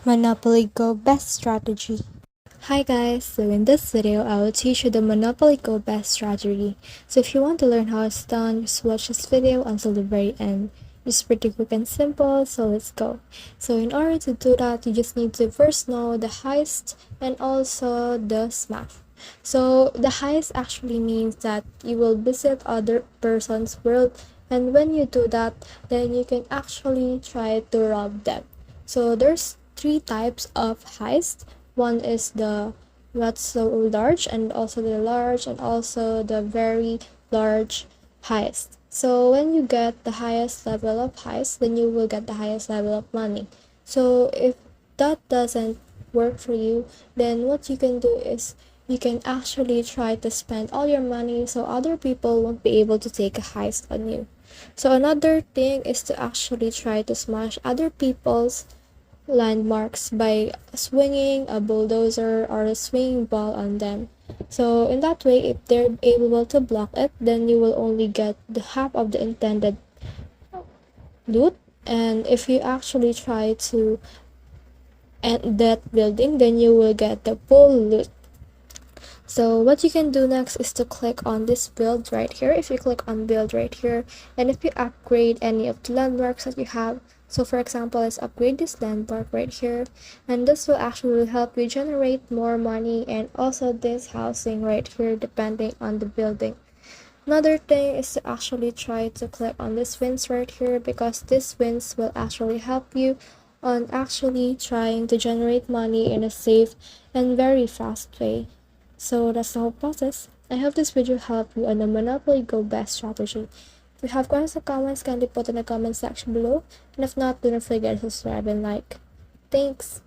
Monopoly Go Best Strategy. Hi guys, so in this video I will teach you the Monopoly Go Best strategy. So if you want to learn how it's done, just watch this video until the very end. It's pretty quick and simple, so let's go. So in order to do that, you just need to first know the heist and also the smash. So the heist actually means that you will visit other person's world, and when you do that, then you can actually try to rob them. So there's three types of heist. One is the not so large, and also the large, and also the very large heist. So when you get the highest level of heist, then you will get the highest level of money. So if that doesn't work for you, then what you can do is you can actually try to spend all your money so other people won't be able to take a heist on you. So another thing is to actually try to smash other people's landmarks by swinging a bulldozer or a swinging ball on them. So in that way, if they're able to block it, then you will only get the half of the intended loot. And if you actually try to end that building, then you will get the full loot. So what you can do next is to click on this build right here. If you click on build right here, and if you upgrade any of the landmarks that you have, so for example, let's upgrade this landmark right here, and this will actually help you generate more money, and also this housing right here depending on the building. Another thing is to actually try to click on this wins right here, because this wins will actually help you on actually trying to generate money in a safe and very fast way. So that's the whole process. I hope this video helped you on the Monopoly Go Best strategy. If you have questions or comments, kindly put in the comment section below. And if not, do not forget to subscribe and like. Thanks!